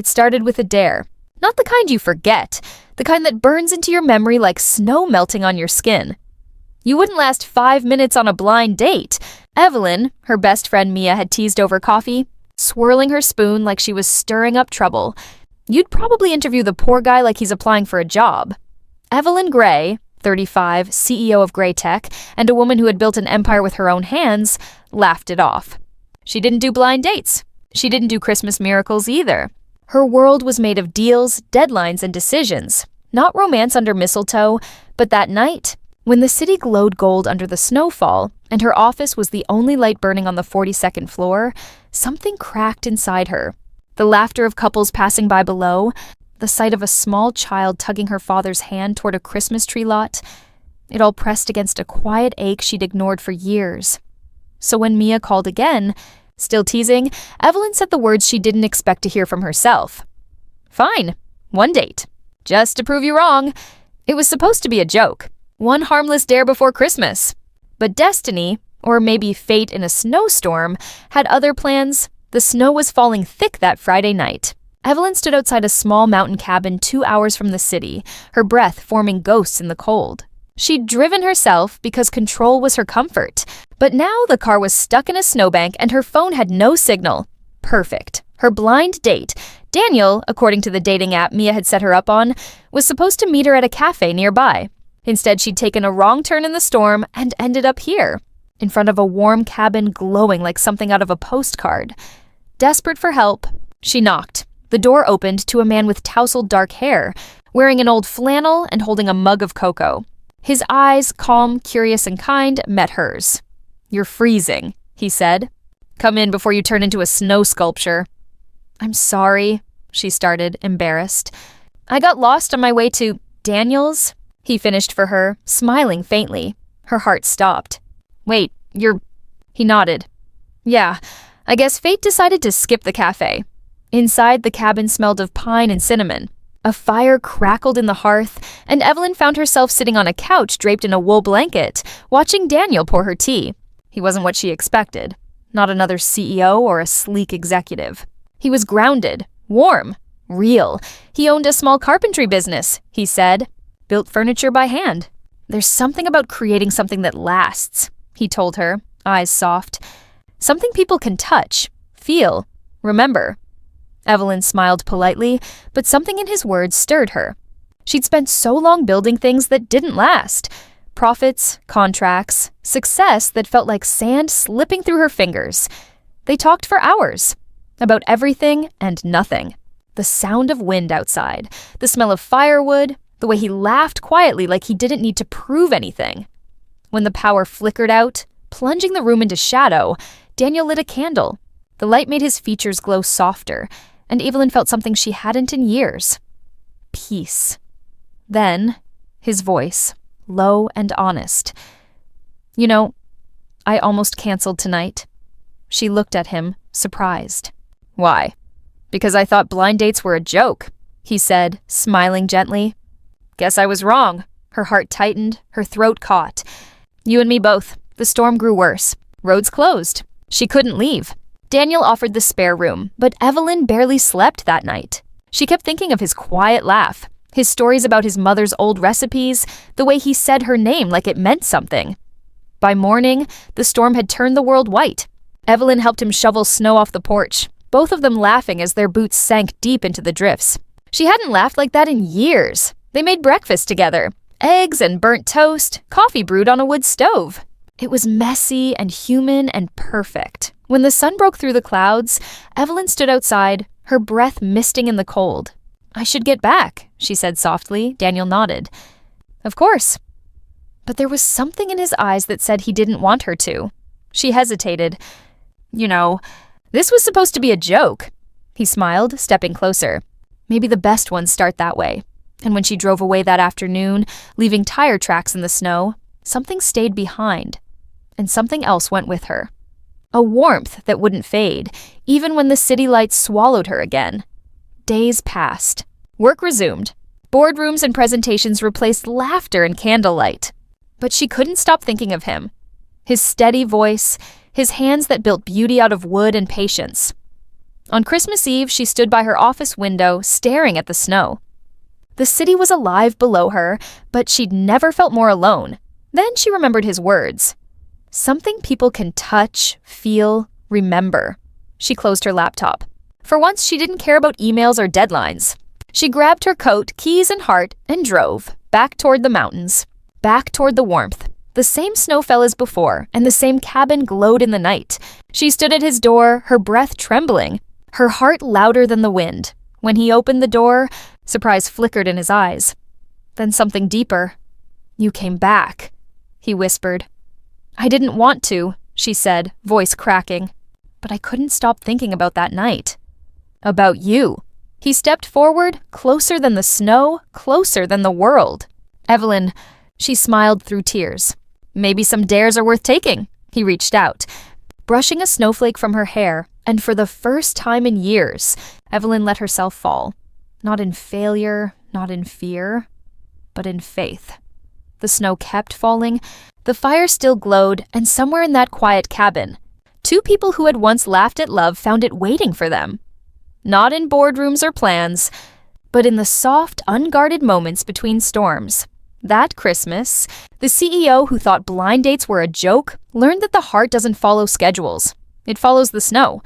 It started with a dare. Not the kind you forget, the kind that burns into your memory like snow melting on your skin. You wouldn't last 5 minutes on a blind date. Evelyn, her best friend Mia, had teased over coffee, swirling her spoon like she was stirring up trouble. You'd probably interview the poor guy like he's applying for a job. Evelyn Gray, 35, CEO of Gray Tech, and a woman who had built an empire with her own hands, laughed it off. She didn't do blind dates. She didn't do Christmas miracles either. Her world was made of deals, deadlines, and decisions. Not romance under mistletoe, but that night, when the city glowed gold under the snowfall, and her office was the only light burning on the 42nd floor, something cracked inside her. The laughter of couples passing by below, the sight of a small child tugging her father's hand toward a Christmas tree lot, it all pressed against a quiet ache she'd ignored for years. So when Mia called again, still teasing, Evelyn said the words she didn't expect to hear from herself. Fine, one date. Just to prove you wrong. It was supposed to be a joke. One harmless dare before Christmas. But destiny, or maybe fate in a snowstorm, had other plans. The snow was falling thick that Friday night. Evelyn stood outside a small mountain cabin 2 hours from the city, her breath forming ghosts in the cold. She'd driven herself because control was her comfort. But now the car was stuck in a snowbank and her phone had no signal. Perfect. Her blind date, Daniel, according to the dating app Mia had set her up on, was supposed to meet her at a cafe nearby. Instead, she'd taken a wrong turn in the storm and ended up here, in front of a warm cabin glowing like something out of a postcard. Desperate for help, she knocked. The door opened to a man with tousled dark hair, wearing an old flannel and holding a mug of cocoa. His eyes, calm, curious, and kind, met hers. "You're freezing," he said. "Come in before you turn into a snow sculpture." "I'm sorry," she started, embarrassed. "I got lost on my way to Daniel's," he finished for her, smiling faintly. Her heart stopped. "Wait, He nodded. "Yeah, I guess fate decided to skip the cafe." Inside, the cabin smelled of pine and cinnamon. A fire crackled in the hearth, and Evelyn found herself sitting on a couch draped in a wool blanket, watching Daniel pour her tea. He wasn't what she expected. Not another CEO or a sleek executive. He was grounded, warm, real. He owned a small carpentry business, he said. Built furniture by hand. "There's something about creating something that lasts," he told her, eyes soft. "Something people can touch, feel, remember." Evelyn smiled politely, but something in his words stirred her. She'd spent so long building things that didn't last. Profits, contracts, success that felt like sand slipping through her fingers. They talked for hours. About everything and nothing. The sound of wind outside, the smell of firewood, the way he laughed quietly like he didn't need to prove anything. When the power flickered out, plunging the room into shadow, Daniel lit a candle. The light made his features glow softer, and Evelyn felt something she hadn't in years. Peace. Then, his voice, low and honest. "You know, I almost canceled tonight." She looked at him, surprised. "Why?" "Because I thought blind dates were a joke," he said, smiling gently. "Guess I was wrong." Her heart tightened, her throat caught. "You and me both. The storm grew worse. Roads closed. She couldn't leave." Daniel offered the spare room, but Evelyn barely slept that night. She kept thinking of his quiet laugh, his stories about his mother's old recipes, the way he said her name like it meant something. By morning, the storm had turned the world white. Evelyn helped him shovel snow off the porch, both of them laughing as their boots sank deep into the drifts. She hadn't laughed like that in years. They made breakfast together. Eggs and burnt toast, coffee brewed on a wood stove. It was messy and human and perfect. When the sun broke through the clouds, Evelyn stood outside, her breath misting in the cold. "I should get back," she said softly. Daniel nodded. "Of course." But there was something in his eyes that said he didn't want her to. She hesitated. "You know, this was supposed to be a joke." He smiled, stepping closer. Maybe the best ones start that way. And when she drove away that afternoon, leaving tire tracks in the snow, something stayed behind. And something else went with her. A warmth that wouldn't fade, even when the city lights swallowed her again. Days passed. Work resumed. Boardrooms and presentations replaced laughter and candlelight. But she couldn't stop thinking of him. His steady voice, his hands that built beauty out of wood and patience. On Christmas Eve, she stood by her office window, staring at the snow. The city was alive below her, but she'd never felt more alone. Then she remembered his words. Something people can touch, feel, remember. She closed her laptop. For once, she didn't care about emails or deadlines. She grabbed her coat, keys, and heart and drove, back toward the mountains, back toward the warmth. The same snow fell as before, and the same cabin glowed in the night. She stood at his door, her breath trembling, her heart louder than the wind. When he opened the door, surprise flickered in his eyes. Then something deeper. "You came back," he whispered. "I didn't want to," she said, voice cracking. "But I couldn't stop thinking about that night." "About you." He stepped forward, closer than the snow, closer than the world. "Evelyn," she smiled through tears. "Maybe some dares are worth taking." He reached out, brushing a snowflake from her hair, and for the first time in years, Evelyn let herself fall. Not in failure, not in fear, but in faith. The snow kept falling, the fire still glowed, and somewhere in that quiet cabin, two people who had once laughed at love found it waiting for them. Not in boardrooms or plans, but in the soft, unguarded moments between storms. That Christmas, the CEO who thought blind dates were a joke learned that the heart doesn't follow schedules. It follows the snow.